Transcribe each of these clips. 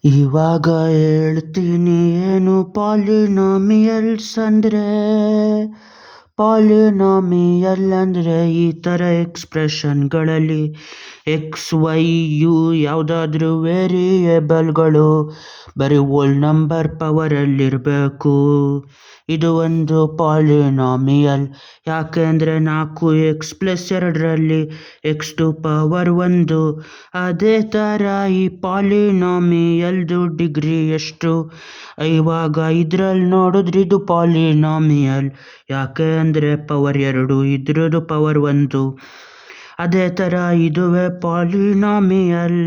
ಇವಾಗ ಹೇಳ್ತೀನಿ ಏನು ಪಾಲಿನಾಮಿಯಲ್ಸ್ ಅಂದ್ರೆ. ಪಾಲಿನಾಮಿಯಲ್ ಅಂದ್ರೆ ಈ ಥರ ಎಕ್ಸ್ಪ್ರೆಷನ್ಗಳಲ್ಲಿ ಎಕ್ಸ್ ವೈ ಯು ಯಾವುದಾದ್ರೂ ವೇರಿಯೇಬಲ್ಗಳು ಬರೀ ಹೋಲ್ ನಂಬರ್ ಪವರಲ್ಲಿರಬೇಕು. ಇದು ಒಂದು ಪಾಲಿನಾಮಿಯಲ್. ಯಾಕೆ ಅಂದರೆ 4x+2 x⁻1. ಅದೇ ಥರ ಈ ಪಾಲಿನಾಮಿಯಲ್ದು ಡಿಗ್ರಿ ಎಷ್ಟು? ಇವಾಗ ಇದ್ರಲ್ಲಿ ನೋಡಿದ್ರೆ ಇದು ಪಾಲಿನಾಮಿಯಲ್. ಯಾಕೆ ಅಂದರೆ ಪವರ್ 2, ಇದ್ರದ್ದು ಪವರ್ 1. ಅದೇ ಥರ ಇದುವೇ ಪಾಲಿನಾಮಿಯಲ್.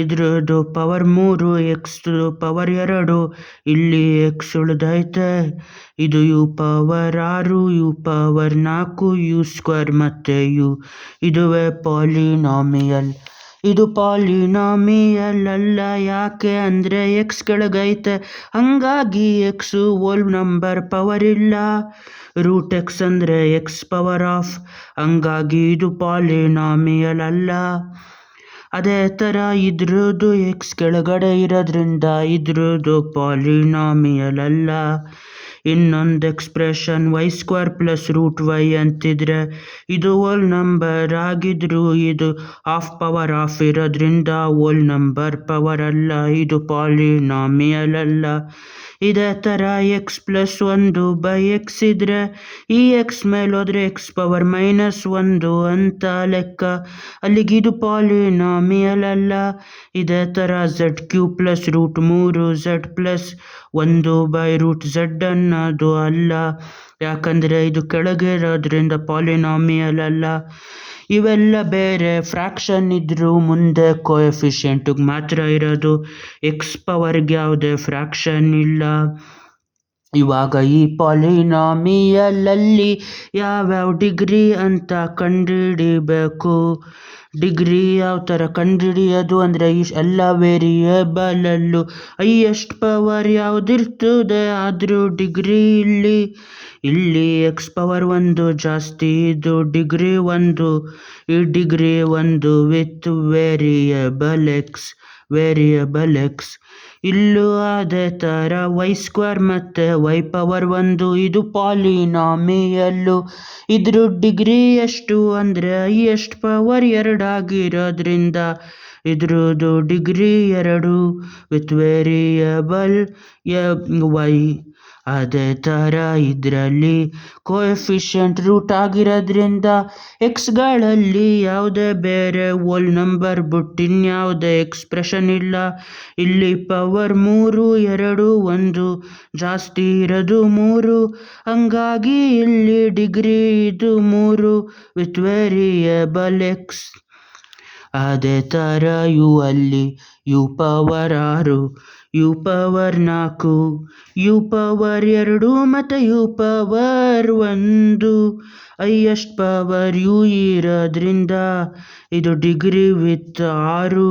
ಇದ್ರದ್ದು ಪವರ್ 3, ಎಕ್ಸ್ದು ಪವರ್ 2, ಇಲ್ಲಿ ಎಕ್ಸ್ ಉಳಿದೈತೆ. ಇದು you power 6, u power 4, u² ಮತ್ತು ಯು. ಇದುವೇ ಪಾಲಿನಾಮಿಯಲ್. ಇದು ಪಾಲಿನಾಮಿಯಲ್ ಅಲ್ಲ. ಯಾಕೆ ಅಂದರೆ ಎಕ್ಸ್ ಕೆಳಗೈತೆ, ಹಂಗಾಗಿ ಎಕ್ಸು ಹೋಲ್ ನಂಬರ್ ಪವರ್ ಇಲ್ಲ. √x ಅಂದರೆ ಎಕ್ಸ್ ಪವರ್ ಆಫ್, ಹಂಗಾಗಿ ಇದು ಪಾಲಿನಾಮಿಯಲ್ ಅಲ್ಲ. ಅದೇ ಥರ ಇದ್ರದ್ದು ಎಕ್ಸ್ ಕೆಳಗಡೆ ಇರೋದ್ರಿಂದ ಇದ್ರದ್ದು ಪಾಲಿನಾಮಿಯಲ್ ಅಲ್ಲ. ಇನ್ನೊಂದು ಎಕ್ಸ್ಪ್ರೆಷನ್ y² + √y ಅಂತಿದ್ರೆ ಇದು ಹೋಲ್ ನಂಬರ್ ಆಗಿದ್ರು ಇದು ಹಾಫ್ ಪವರ್ ಆಫ್ ಇರೋದ್ರಿಂದ ಹೋಲ್ ನಂಬರ್ ಪವರ್ ಅಲ್ಲ, ಇದು ಪಾಲಿನಾಮಿಯಲ್ ಅಲ್ಲ. ಇದೇ ಥರ x+1/x ಇದ್ರೆ ಈ ಎಕ್ಸ್ ಮೇಲೆ ಹೋದ್ರೆ x⁻−1 ಅಂತ ಲೆಕ್ಕ, ಅಲ್ಲಿಗಿದು ಪಾಲಿನಾಮಿಯಲ್ ಅಲ್ಲ. ಇದೇ ಥರ z³ +√3 z+1/√z ಅನ್ನೋದು ಅಲ್ಲ. ಯಾಕಂದರೆ ಇದು ಕೆಳಗೆ ಇರೋದ್ರಿಂದ ಪಾಲಿನಾಮಿಯಲ್ ಅಲ್ಲ. ಇವೆಲ್ಲ ಬೇರೆ ಫ್ರ್ಯಾಕ್ಷನ್ ಇದ್ರೂ ಮುಂದೆ ಕೋಎಫಿಷಿಯೆಂಟಿಗೆ ಮಾತ್ರ ಇರೋದು, ಎಕ್ಸ್ ಪವರ್ಗೆ ಯಾವುದೇ ಫ್ರ್ಯಾಕ್ಷನ್ ಇಲ್ಲ. ಇವಾಗ ಈ ಪಾಲಿನಾಮಿಯಲಲ್ಲಿ ಯಾವ್ಯಾವ ಡಿಗ್ರಿ ಅಂತ ಕಂಡುಹಿಡಿಬೇಕು. ಡಿಗ್ರಿ ಯಾವ ಥರ ಕಂಡುಹಿಡಿಯೋದು ಅಂದರೆ ಎಲ್ಲ ವೇರಿಯೇಬಲಲ್ಲೂ ಹೈಯೆಸ್ಟ್ ಪವರ್ ಯಾವುದಿರ್ತದೆ ಅದ್ರ ಡಿಗ್ರಿ ಇಲ್ಲಿ x⁻1 ಜಾಸ್ತಿ, ಇದು ಡಿಗ್ರಿ 1. ಈ ಡಿಗ್ರಿ 1 ವಿತ್ ವೇರಿಯೇಬಲ್ ಎಕ್ಸ್. ಇಲ್ಲೂ ಅದೇ ಥರ y² ಮತ್ತು y⁻1 ಇದು ಪಾಲಿನಾಮಿಯಲ್ಲು. ಇದ್ರ ಡಿಗ್ರಿ ಎಷ್ಟು ಅಂದರೆ ಹೈಯೆಸ್ಟ್ ಪವರ್ 2 ಆಗಿರೋದ್ರಿಂದ ಇದ್ರದ್ದು ಡಿಗ್ರಿ 2 ವಿತ್ ವೇರಿಯೇಬಲ್ y. ಅದೇ ಥರ ಇದರಲ್ಲಿ ಕೋಎಫಿಷಿಯೆಂಟ್ ರೂಟ್ ಆಗಿರೋದ್ರಿಂದ ಎಕ್ಸ್ಗಳಲ್ಲಿ ಯಾವುದೇ ಬೇರೆ ಹೋಲ್ ನಂಬರ್ ಬಿಟ್ಟು ಇನ್ಯಾವುದೇ ಎಕ್ಸ್ಪ್ರೆಷನ್ ಇಲ್ಲ. ಇಲ್ಲಿ ಪವರ್ 3, 2, 1 ಜಾಸ್ತಿ ಇರೋದು 3, ಹಂಗಾಗಿ ಇಲ್ಲಿ ಡಿಗ್ರಿ ಇದು 3 ವಿತ್ ವೇರಿಯೇಬಲ್ ಎಕ್ಸ್. ಅದೇ ಥರ ಯು ಅಲ್ಲಿ u power 6, u power 4, u power 2 ಮತ್ತು u power 1. Highest power u ಇರೋದ್ರಿಂದ ಇದು degree with 6,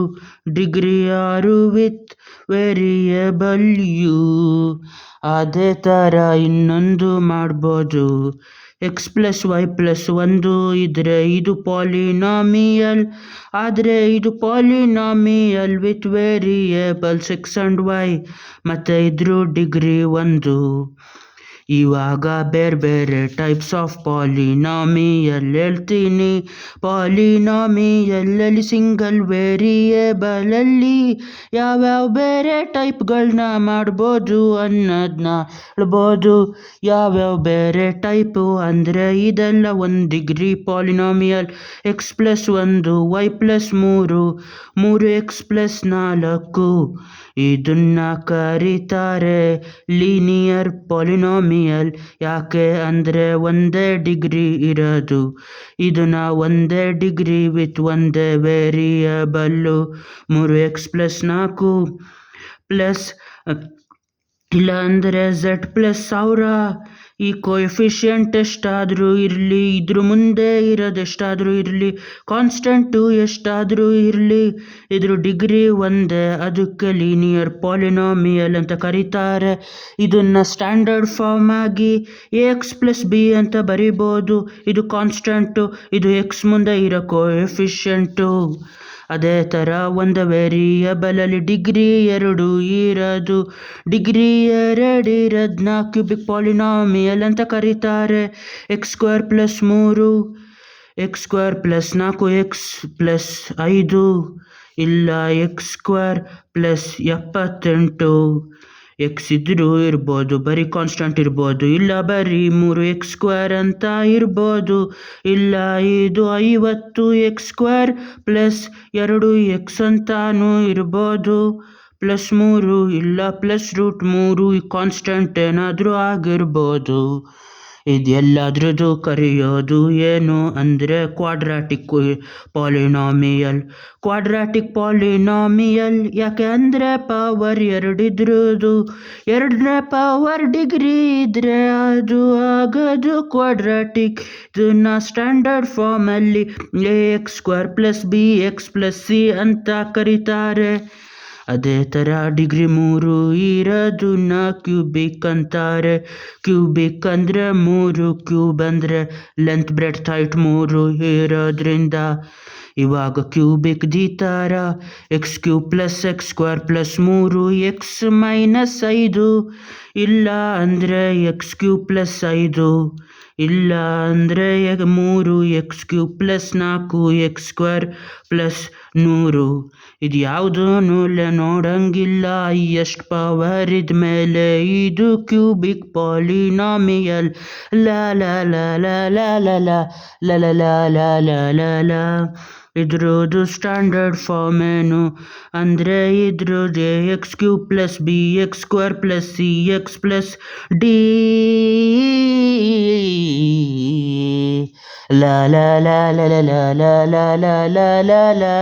degree 6 with variable u. ಅದೇ ಥರ ಇನ್ನೊಂದು ಮಾಡ್ಬೋದು, x+y+1 ಇದ್ರೆ ಇದು ಪಾಲಿನಾಮಿಯಲ್. ಆದರೆ ಇದು polynomial with variables x and y ಮತ್ತು ಇದ್ರ ಡಿಗ್ರಿ 1. ಇವಾಗ ಬೇರೆ ಟೈಪ್ಸ್ ಆಫ್ ಪಾಲಿನಾಮಿಯಲ್ ಹೇಳ್ತೀನಿ. ಪಾಲಿನಾಮಿಯಲ್ಲಲ್ಲಿ ಸಿಂಗಲ್ ವೇರಿಯೇಬಲಲ್ಲಿ ಯಾವ್ಯಾವ ಬೇರೆ ಟೈಪ್ಗಳನ್ನ ಮಾಡ್ಬೋದು ಅನ್ನೋದನ್ನ ಹೇಳ್ಬೋದು. ಯಾವ್ಯಾವ ಬೇರೆ ಟೈಪು ಅಂದರೆ ಇದೆಲ್ಲ 1 degree polynomial. x+1, y+3, 3x+4 ಇದನ್ನ ಕರೀತಾರೆ ಲೀನಿಯರ್ ಪಾಲಿನಾಮಿಯಲ್. ಯಾಕೆ ಅಂದರೆ ಒಂದೇ ಡಿಗ್ರಿ ಇರೋದು. ಇದನ್ನ ಒಂದೇ ಡಿಗ್ರಿ ವಿತ್ ಒಂದೇ ವೇರಿಯೇಬಲ್ಲು 3x+4 ಪ್ಲಸ್ ಇಲ್ಲ ಅಂದರೆ z+1000. ಈ ಕೋಎಫಿಷಿಯೆಂಟ್ ಎಷ್ಟಾದರೂ ಇರಲಿ, ಇದ್ರ ಮುಂದೆ ಇರೋದು ಎಷ್ಟಾದರೂ ಇರಲಿ, ಕಾನ್ಸ್ಟೆಂಟು ಎಷ್ಟಾದರೂ ಇರಲಿ, ಇದ್ರ ಡಿಗ್ರಿ ಒಂದೇ, ಅದಕ್ಕೆ ಲೀನಿಯರ್ ಪಾಲಿನಾಮಿಯಲ್ ಅಂತ ಕರೀತಾರೆ. ಇದನ್ನು ಸ್ಟ್ಯಾಂಡರ್ಡ್ ಫಾರ್ಮ್ ಆಗಿ ax+b ಅಂತ ಬರಿಬೋದು. ಇದು ಕಾನ್ಸ್ಟೆಂಟು, ಇದು ಎಕ್ಸ್ ಮುಂದೆ ಇರೋ ಕೋಎಫಿಷಿಯೆಂಟು. ಅದೇ ಥರ ಒಂದು ವೇರಿಯಬಲಲ್ಲಿ ಡಿಗ್ರಿ 2 ಇರೋದು. ಡಿಗ್ರಿ 2 ಇರೋದನ್ನ ಕ್ಯೂಬಿಕ್ ಪಾಲಿನಾಮಿಯಲ್ ಅಂತ ಕರೀತಾರೆ. x² + 3 x² + 4x + 5 ಇಲ್ಲ x² + 78. x ಇದ್ರೂ ಇರ್ಬೋದು, ಬರೀ ಕಾನ್ಸ್ಟೆಂಟ್ ಇರ್ಬೋದು, ಇಲ್ಲ ಬರೀ 3x² ಅಂತ ಇರ್ಬೋದು, ಇಲ್ಲ ಇದು 50 x² + 2x ಅಂತಾನೂ ಇರ್ಬೋದು, +3 ಇಲ್ಲ +√3 ಕಾನ್ಸ್ಟೆಂಟ್ ಏನಾದರೂ ಆಗಿರ್ಬೋದು. ಇದೆಲ್ಲದ್ರದ್ದು ಕರೆಯೋದು ಏನು ಅಂದರೆ ಕ್ವಾಡ್ರಾಟಿಕ್ ಪಾಲಿನಾಮಿಯಲ್. ಕ್ವಾಡ್ರಾಟಿಕ್ ಪಾಲಿನಾಮಿಯಲ್ ಯಾಕೆ ಅಂದರೆ ಪವರ್ 2 ಇದ್ರದ್ದು. 2ನೇ ಪವರ್ ಡಿಗ್ರಿ ಇದ್ರೆ ಅದು ಆಗೋದು ಕ್ವಾಡ್ರಾಟಿಕ್. ಇದನ್ನ ಸ್ಟ್ಯಾಂಡರ್ಡ್ ಫಾರ್ಮಲ್ಲಿ ax² + bx + c ಅಂತ ಕರೀತಾರೆ. ಅದೇ ಥರ ಡಿಗ್ರಿ 3 ಇರೋದನ್ನ ಕ್ಯೂಬಿಕ್ ಅಂತಾರೆ. ಕ್ಯೂಬಿಕ್ ಅಂದರೆ 3, ಕ್ಯೂಬ್ ಅಂದರೆ ಲೆಂತ್ ಬ್ರೆಡ್ತ್ ಹೈಟ್ 3 ಇರೋದ್ರಿಂದ. ಇವಾಗ ಕ್ಯೂಬಿಕ್ ಈ ಥರ x³ + x² + 3x - 5 ಇಲ್ಲ ಅಂದರೆ x³ + 5 ಇಲ್ಲ ಅಂದರೆ 3x³ + 4x² + 100. ಇದು ಯಾವುದೂ ನೋಡಂಗಿಲ್ಲ ಎಷ್ಟು ಪವರ್ ಇದ್ಮೇಲೆ ಇದು ಕ್ಯೂಬಿಕ್ ಪಾಲಿನಾಮಿಯಲ್. ಲಾ ಲಾ ಲಾ ಲಾ ಲಾ ಲಾ ಲಾ ಲಾ ಲಾ ಲಾ ಲಾ ಲಾ ಲಾ ಲಾ. ಇದ್ರದ್ದು ಸ್ಟ್ಯಾಂಡರ್ಡ್ ಫಾರ್ಮ್ ಏನು ಅಂದರೆ ಇದ್ರದ್ದು ax³ + bx² + cx + d. ಲಾ ಲಾ ಲಾ ಲಾ ಲಾ ಲಾ ಲಾ ಲಾ ಲಾ ಲಾ ಲಾ.